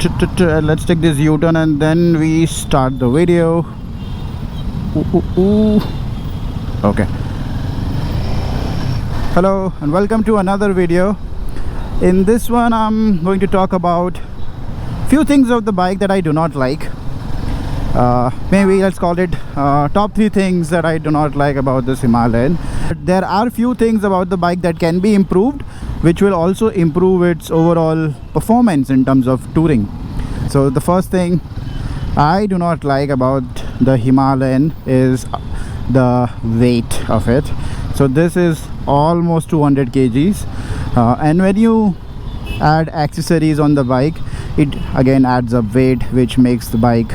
Let's take this U-turn and then we start the video. Okay. Hello and welcome to another video. In this one I'm going to talk about few things of the bike that I do not like. Maybe let's call it top 3 things that I do not like about this Himalayan. There are few things about the bike that can be improved, which will also improve its overall performance in terms of touring. So the first thing I do not like about the Himalayan is the weight of it. So this is almost 200 kgs, and when you add accessories on the bike, it again adds up weight, which makes the bike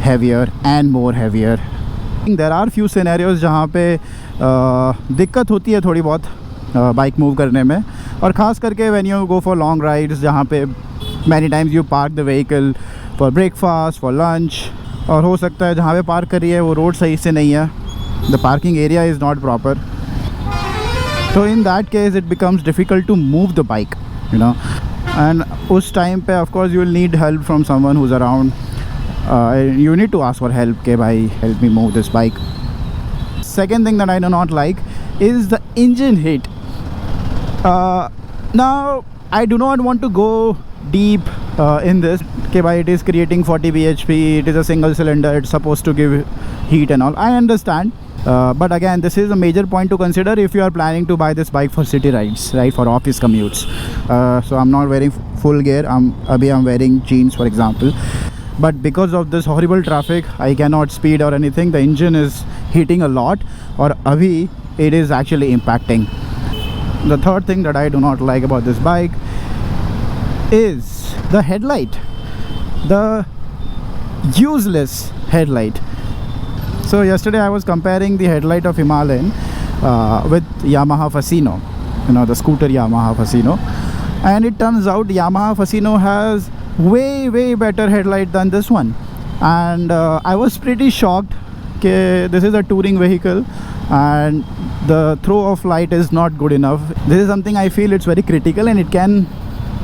heavier and more heavier. There are few scenarios जहाँ पे दिक्कत होती है थोड़ी बहुत bike move करने में, और ख़ास करके when you go for long rides जहाँ पे many times you park the vehicle for breakfast, for lunch, और हो सकता है जहाँ पे पार्क करी है वो रोड सही से नहीं है, the parking area is not proper. So in that case it becomes difficult to move the bike, you know, and उस time पे of course you will need help from someone who's around. You need to ask for help, okay, bhai, help me move this bike. Second thing that I do not like is the engine heat. Now I do not want to go deep in this, okay, bhai, it is creating 40 bhp, it is a single cylinder, it's supposed to give heat and all. I understand, but again this is a major point to consider if you are planning to buy this bike for city rides, right, for office commutes. So I'm not wearing full gear, I'm wearing jeans for example, but because of this horrible traffic I cannot speed or anything. The engine is heating a lot, or abhi it is actually impacting. The third thing that I do not like about this bike is the headlight, the useless headlight. So yesterday I was comparing the headlight of Himalayan with Yamaha Fasino, you know, the scooter Yamaha Fasino, and it turns out Yamaha Fasino has way better headlight than this one. And I was pretty shocked that this is a touring vehicle and the throw of light is not good enough. This is something I feel it's very critical and it can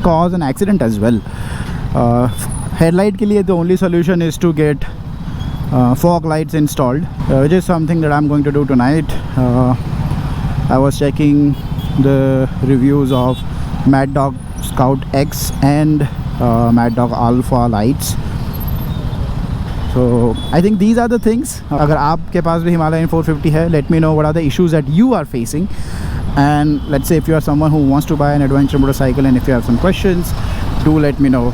cause an accident as well. Headlight ke liye the only solution is to get fog lights installed, which is something that I'm going to do tonight. I was checking the reviews of Mad Dog Scout X and Mad Dog Alpha lights. So I think these are the things. अगर आपके पास भी Himalayan 450 है, let me know what are the issues that you are facing, and let's say if you are someone who wants to buy an adventure motorcycle and if you have some questions, do let me know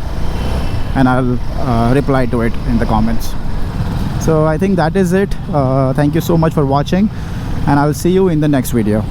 and I'll reply to it in the comments. So I think that is it. Thank you so much for watching and I'll see you in the next video.